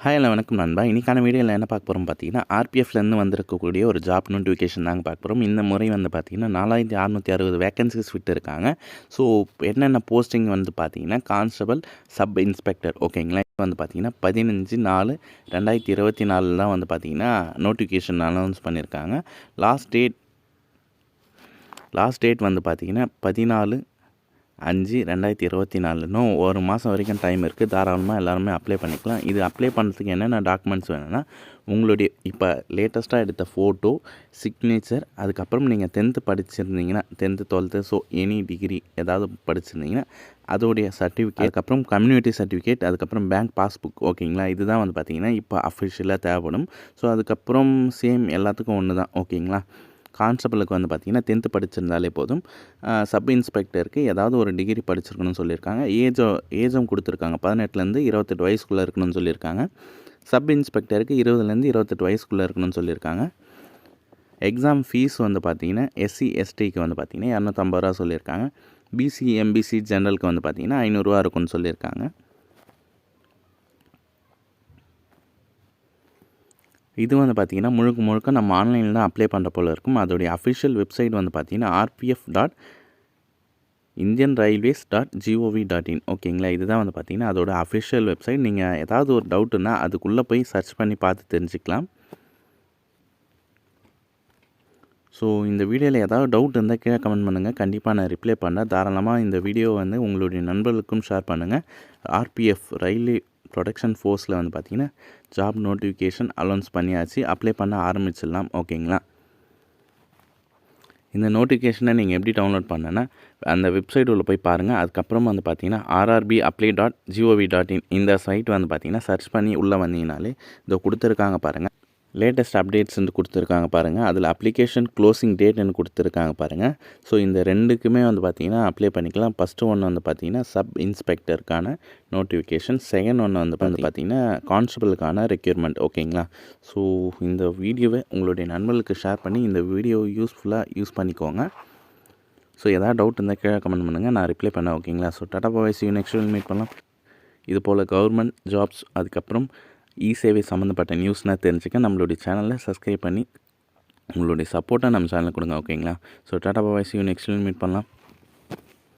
Hi எல்லாம் வணக்கம் நண்பா. இன்றைக்கான வீடியோவில் என்ன பார்க்க போகிறோம் பார்த்தீங்கன்னா, ஆர்பிஎஃப்லேருந்து வந்திருக்கக்கூடிய ஒரு ஜாப் நோட்டிஃபிகேஷன் தாங்க பார்க்க போகிறோம். இந்த முறை வந்து பார்த்தீங்கன்னா 4660 வேக்கன்சிஸ் விட்டு இருக்காங்க. ஸோ என்னென்ன போஸ்டிங் வந்து பார்த்தீங்கன்னா, கான்ஸ்டபிள், சப் இன்ஸ்பெக்டர் ஓகேங்களா. இது வந்து பார்த்தீங்கன்னா 15/4/2024 தான் வந்து பார்த்தீங்கன்னா நோட்டிஃபிகேஷன் அனௌன்ஸ் பண்ணியிருக்காங்க. லாஸ்ட் டேட் வந்து பார்த்தீங்கன்னா 14/5/2024. இன்னும் ஒரு மாதம் வரைக்கும் டைம் இருக்குது. தாராளமாக எல்லாருமே அப்ளை பண்ணிக்கலாம். இது அப்ளை பண்ணுறதுக்கு என்னென்ன டாக்குமெண்ட்ஸ் வேணும்னா, உங்களுடைய இப்போ லேட்டஸ்ட்டாக எடுத்த ஃபோட்டோ, சிக்னேச்சர், அதுக்கப்புறம் நீங்கள் 10th படிச்சிருந்தீங்கன்னா 10th 12th so any degree ஏதாவது படிச்சிருந்தீங்கன்னா அதோடைய சர்டிஃபிகேட், அதுக்கப்புறம் கம்யூனிட்டி சர்டிஃபிகேட், அதுக்கப்புறம் பேங்க் பாஸ்புக் ஓகேங்களா. இதுதான் வந்து பார்த்திங்கன்னா இப்போ அஃபிஷியலாக தேவைப்படும். ஸோ அதுக்கப்புறம் சேம் எல்லாத்துக்கும் ஒன்று தான் ஓகேங்களா. கான்ஸ்டபிளுக்கு வந்து பார்த்திங்கன்னா 10th படிச்சிருந்தாலே போதும். சப் இன்ஸ்பெக்டருக்கு ஏதாவது ஒரு டிகிரி படிச்சிருக்கணும்னு சொல்லியிருக்காங்க. ஏஜும் கொடுத்துருக்காங்க. 18லேருந்து 28 வயசுக்குள்ளே இருக்கணும்னு சொல்லியிருக்காங்க. சப் இன்ஸ்பெக்டருக்கு 20லேருந்து 28 வயசுக்குள்ளே இருக்கணும்னு சொல்லியிருக்காங்க. எக்ஸாம் ஃபீஸ் வந்து பார்த்திங்கன்னா SC STக்கு வந்து பார்த்திங்கன்னா 250 ரூபா சொல்லியிருக்காங்க. BC MBC ஜென்ரலுக்கு வந்து பார்த்திங்கன்னா 500 ரூபா இருக்குன்னு சொல்லியிருக்காங்க. இது வந்து பார்த்திங்கன்னா முழுக்க நம்ம ஆன்லைனில் தான் அப்ளை பண்ணுற போல் இருக்கும். அதோடைய அஃபிஷியல் வெப்சைட் வந்து பார்த்திங்கன்னா rpf.indianrailways.gov.in ஓகேங்களா. இதுதான் வந்து பார்த்திங்கன்னா அதோட அஃபிஷியல் வெப்சைட். நீங்கள் ஏதாவது ஒரு டவுட்டுன்னா அதுக்குள்ளே போய் சர்ச் பண்ணி பார்த்து தெரிஞ்சுக்கலாம். ஸோ இந்த வீடியோவில் ஏதாவது டவுட் இருந்தால் கீழே கமெண்ட் பண்ணுங்கள். கண்டிப்பாக நான் ரிப்ளை பண்ணேன். தாராளமாக இந்த வீடியோ வந்து உங்களுடைய நண்பர்களுக்கும் ஷேர் பண்ணுங்கள். RPF ரயில்வே ப்ரொடக்ஷன் ஃபோர்ஸில் வந்து பார்த்திங்கன்னா ஜாப் நோட்டிஃபிகேஷன் அனௌன்ஸ் பண்ணியாச்சு. அப்ளை பண்ண ஆரம்பிச்சிடலாம் ஓகேங்களா. இந்த நோட்டிஃபிகேஷனை நீங்கள் எப்படி டவுன்லோட் பண்ணேன்னா, அந்த வெப்சைட் உள்ள போய் பாருங்கள். அதுக்கப்புறம் வந்து பார்த்திங்கன்னா rrbapply.gov.in இந்த சைட் வந்து பார்த்திங்கன்னா சர்ச் பண்ணி உள்ளே வந்தீங்கனாலே இதோ கொடுத்துருக்காங்க பாருங்கள். லேட்டஸ்ட் அப்டேட்ஸ் வந்து கொடுத்துருக்காங்க பாருங்கள். அதில் அப்ளிகேஷன் க்ளோசிங் டேட்னு கொடுத்துருக்காங்க பாருங்கள். ஸோ இந்த ரெண்டுக்குமே வந்து பார்த்திங்கன்னா அப்ளை பண்ணிக்கலாம். ஃபஸ்ட்டு ஒன்று வந்து பார்த்திங்கன்னா சப் இன்ஸ்பெக்டருக்கான நோட்டிஃபிகேஷன், செகண்ட் ஒன்று வந்து பார்த்திங்கன்னா கான்ஸ்டபிளுக்கான ரெக்யூர்மெண்ட் ஓகேங்களா. ஸோ இந்த வீடியோவை உங்களுடைய நண்பர்களுக்கு ஷேர் பண்ணி இந்த வீடியோ யூஸ் பண்ணிக்கோங்க. ஸோ எதாவது டவுட் இருந்தால் கீழே கமெண்ட் பண்ணுங்கள், நான் ரிப்ளை பண்ணேன் ஓகேங்களா. So Tata bye, see you next வீடியோவில் மீட் பண்ணலாம். இது போல் கவர்மெண்ட் ஜாப்ஸ் அதுக்கப்புறம் சேவை சம்மந்தப்பட்ட நியூஸ்னால் தெரிஞ்சுக்க நம்மளுடைய சேனலை சப்ஸ்கிரைப் பண்ணி உங்களுடைய சப்போர்ட்டாக நம்ம சேனலில் கொடுங்க ஓகேங்களா. So Tata bye, see you next வீடியோவில் மீட் பண்ணலாம்.